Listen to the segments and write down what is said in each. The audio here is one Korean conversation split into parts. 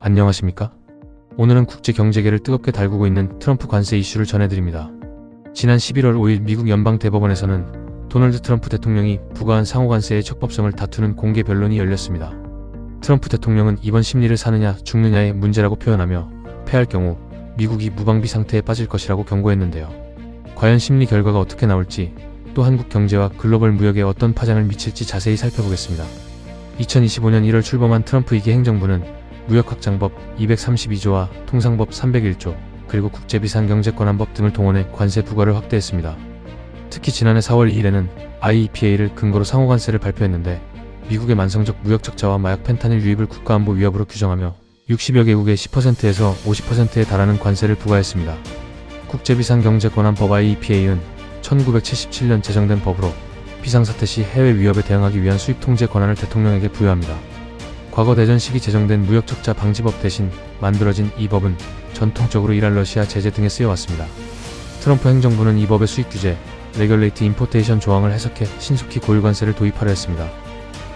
안녕하십니까? 오늘은 국제 경제계를 뜨겁게 달구고 있는 트럼프 관세 이슈를 전해드립니다. 지난 11월 5일 미국 연방대법원에서는 도널드 트럼프 대통령이 부과한 상호관세의 적법성을 다투는 공개 변론이 열렸습니다. 트럼프 대통령은 이번 심리를 사느냐 죽느냐의 문제라고 표현하며 패할 경우 미국이 무방비 상태에 빠질 것이라고 경고했는데요. 과연 심리 결과가 어떻게 나올지, 또 한국 경제와 글로벌 무역에 어떤 파장을 미칠지 자세히 살펴보겠습니다. 2025년 1월 출범한 트럼프 2기 행정부는 무역확장법 232조와 통상법 301조, 그리고 국제비상경제권한법 등을 동원해 관세 부과를 확대했습니다. 특히 지난해 4월 2일에는 IEPA를 근거로 상호관세를 발표했는데, 미국의 만성적 무역 적자와 마약 펜타닐 유입을 국가안보 위협으로 규정하며 60여 개국의 10%에서 50%에 달하는 관세를 부과했습니다. 국제비상경제권한법 IEPA는 1977년 제정된 법으로 비상사태 시 해외 위협에 대응하기 위한 수입 통제 권한을 대통령에게 부여합니다. 과거 대전 시기 제정된 무역적자 방지법 대신 만들어진 이 법은 전통적으로 이란, 러시아 제재 등에 쓰여왔습니다. 트럼프 행정부는 이 법의 수입 규제, 레귤레이트 임포테이션 조항을 해석해 신속히 고율관세를 도입하려 했습니다.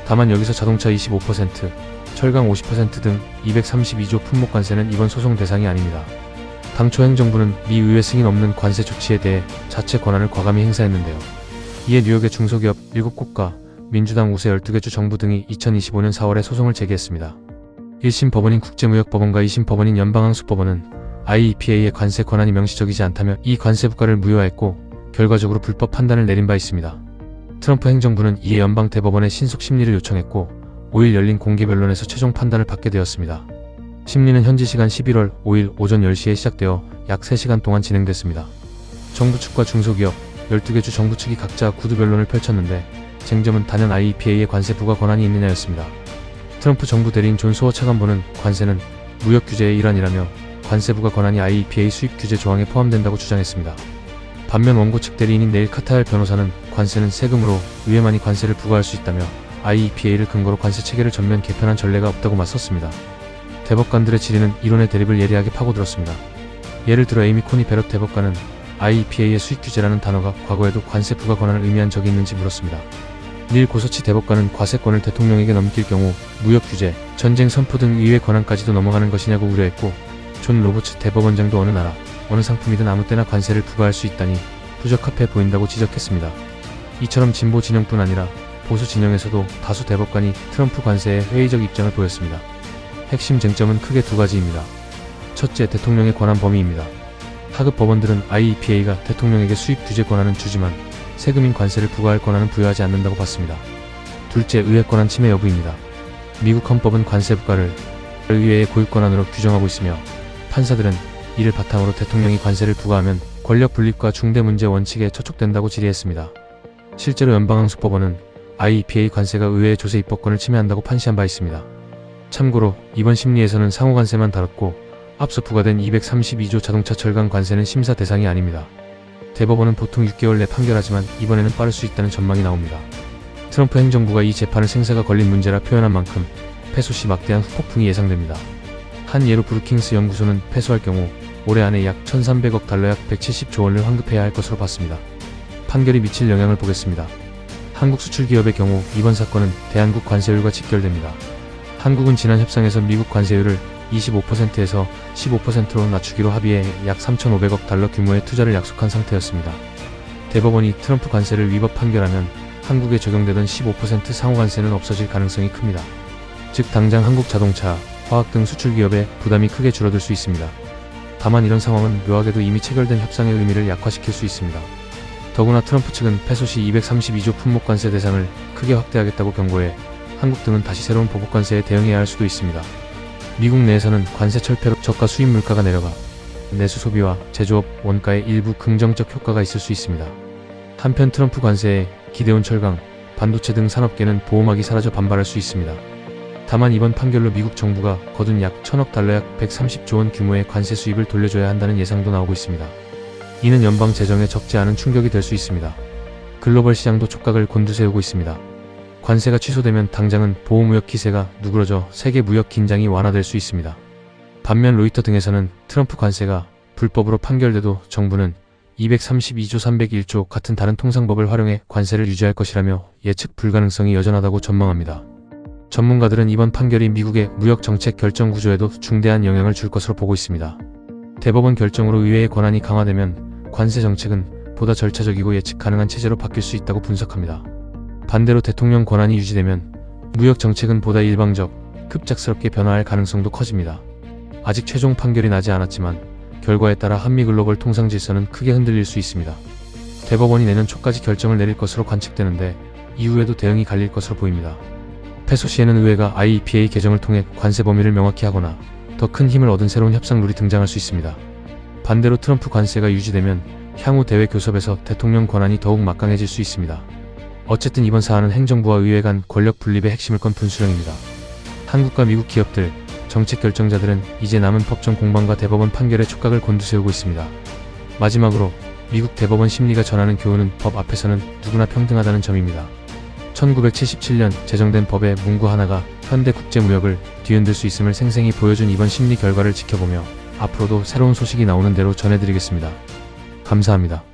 다만 여기서 자동차 25%, 철강 50% 등 232조 품목관세는 이번 소송 대상이 아닙니다. 당초 행정부는 미 의회 승인 없는 관세 조치에 대해 자체 권한을 과감히 행사했는데요. 이에 뉴욕의 중소기업 7곳과 민주당 우세 12개 주 정부 등이 2025년 4월에 소송을 제기했습니다. 1심 법원인 국제무역법원과 2심 법원인 연방항수법원은 IEPA의 관세 권한이 명시적이지 않다며 이 관세 부과를 무효화했고, 결과적으로 불법 판단을 내린 바 있습니다. 트럼프 행정부는 이에 연방대법원에 신속 심리를 요청했고, 5일 열린 공개 변론에서 최종 판단을 받게 되었습니다. 심리는 현지 시간 11월 5일 오전 10시에 시작되어 약 3시간 동안 진행됐습니다. 정부 측과 중소기업 12개 주 정부 측이 각자 구두 변론을 펼쳤는데, 쟁점은 단연 IEPA의 관세 부과 권한이 있느냐였습니다. 트럼프 정부 대리인 존 소어 차관보는 관세는 무역 규제의 일환이라며 관세 부과 권한이 IEPA 수입 규제 조항에 포함된다고 주장했습니다. 반면 원고 측 대리인인 네일 카타얄 변호사는 관세는 세금으로 의회만이 관세를 부과할 수 있다며 IEPA를 근거로 관세 체계를 전면 개편한 전례가 없다고 맞섰습니다. 대법관들의 질의는 이론의 대립을 예리하게 파고들었습니다. 예를 들어 에이미 코니 베럿 대법관은 IEPA의 수입 규제라는 단어가 과거에도 관세 부과 권한을 의미한 적이 있는지 물었습니다. 닐 고서치 대법관은 과세권을 대통령에게 넘길 경우 무역 규제, 전쟁 선포 등 의회 권한까지도 넘어가는 것이냐고 우려했고, 존 로버츠 대법원장도 어느 나라, 어느 상품이든 아무 때나 관세를 부과할 수 있다니 부적합해 보인다고 지적했습니다. 이처럼 진보 진영뿐 아니라 보수 진영에서도 다수 대법관이 트럼프 관세에 회의적 입장을 보였습니다. 핵심 쟁점은 크게 두 가지입니다. 첫째, 대통령의 권한 범위입니다. 하급 법원들은 IEPA가 대통령에게 수입 규제 권한은 주지만 세금인 관세를 부과할 권한은 부여하지 않는다고 봤습니다. 둘째, 의회 권한 침해 여부입니다. 미국 헌법은 관세 부과를 의회의 고유 권한으로 규정하고 있으며, 판사들은 이를 바탕으로 대통령이 관세를 부과하면 권력 분립과 중대 문제 원칙에 저촉된다고 질의했습니다. 실제로 연방항수법원은 IEPA 관세가 의회의 조세 입법권을 침해한다고 판시한 바 있습니다. 참고로 이번 심리에서는 상호관세만 다뤘고, 앞서 부과된 232조 자동차 철강 관세는 심사 대상이 아닙니다. 대법원은 보통 6개월 내 판결하지만 이번에는 빠를 수 있다는 전망이 나옵니다. 트럼프 행정부가 이 재판을 생사가 걸린 문제라 표현한 만큼 패소 시 막대한 후폭풍이 예상됩니다. 한 예로 브루킹스 연구소는 패소할 경우 올해 안에 약 1,300억 달러 약 170조 원을 환급해야 할 것으로 봤습니다. 판결이 미칠 영향을 보겠습니다. 한국 수출기업의 경우 이번 사건은 대한국 관세율과 직결됩니다. 한국은 지난 협상에서 미국 관세율을 25%에서 15%로 낮추기로 합의해 약 3,500억 달러 규모의 투자를 약속한 상태였습니다. 대법원이 트럼프 관세를 위법 판결하면 한국에 적용되던 15% 상호관세는 없어질 가능성이 큽니다. 즉 당장 한국 자동차, 화학 등 수출기업의 부담이 크게 줄어들 수 있습니다. 다만 이런 상황은 묘하게도 이미 체결된 협상의 의미를 약화시킬 수 있습니다. 더구나 트럼프 측은 패소 시 232조 품목관세 대상을 크게 확대하겠다고 경고해 한국 등은 다시 새로운 보복관세에 대응해야 할 수도 있습니다. 미국 내에서는 관세 철폐로 저가 수입 물가가 내려가 내수 소비와 제조업 원가에 일부 긍정적 효과가 있을 수 있습니다. 한편 트럼프 관세에 기대온 철강, 반도체 등 산업계는 보호막이 사라져 반발할 수 있습니다. 다만 이번 판결로 미국 정부가 거둔 약 1,000억 달러 약 130조 원 규모의 관세 수입을 돌려줘야 한다는 예상도 나오고 있습니다. 이는 연방 재정에 적지 않은 충격이 될 수 있습니다. 글로벌 시장도 촉각을 곤두세우고 있습니다. 관세가 취소되면 당장은 보호무역 기세가 누그러져 세계 무역 긴장이 완화될 수 있습니다. 반면 로이터 등에서는 트럼프 관세가 불법으로 판결돼도 정부는 232조 301조 같은 다른 통상법을 활용해 관세를 유지할 것이라며 예측 불가능성이 여전하다고 전망합니다. 전문가들은 이번 판결이 미국의 무역 정책 결정 구조에도 중대한 영향을 줄 것으로 보고 있습니다. 대법원 결정으로 의회의 권한이 강화되면 관세 정책은 보다 절차적이고 예측 가능한 체제로 바뀔 수 있다고 분석합니다. 반대로 대통령 권한이 유지되면 무역 정책은 보다 일방적, 급작스럽게 변화할 가능성도 커집니다. 아직 최종 판결이 나지 않았지만 결과에 따라 한미 글로벌 통상 질서는 크게 흔들릴 수 있습니다. 대법원이 내년 초까지 결정을 내릴 것으로 관측되는데 이후에도 대응이 갈릴 것으로 보입니다. 패소 시에는 의회가 IEPA 개정을 통해 관세 범위를 명확히 하거나 더 큰 힘을 얻은 새로운 협상 룰이 등장할 수 있습니다. 반대로 트럼프 관세가 유지되면 향후 대외 교섭에서 대통령 권한이 더욱 막강해질 수 있습니다. 어쨌든 이번 사안은 행정부와 의회 간 권력 분립의 핵심을 건 분수령입니다. 한국과 미국 기업들, 정책 결정자들은 이제 남은 법정 공방과 대법원 판결의 촉각을 곤두세우고 있습니다. 마지막으로 미국 대법원 심리가 전하는 교훈은 법 앞에서는 누구나 평등하다는 점입니다. 1977년 제정된 법의 문구 하나가 현대 국제무역을 뒤흔들 수 있음을 생생히 보여준 이번 심리 결과를 지켜보며 앞으로도 새로운 소식이 나오는 대로 전해드리겠습니다. 감사합니다.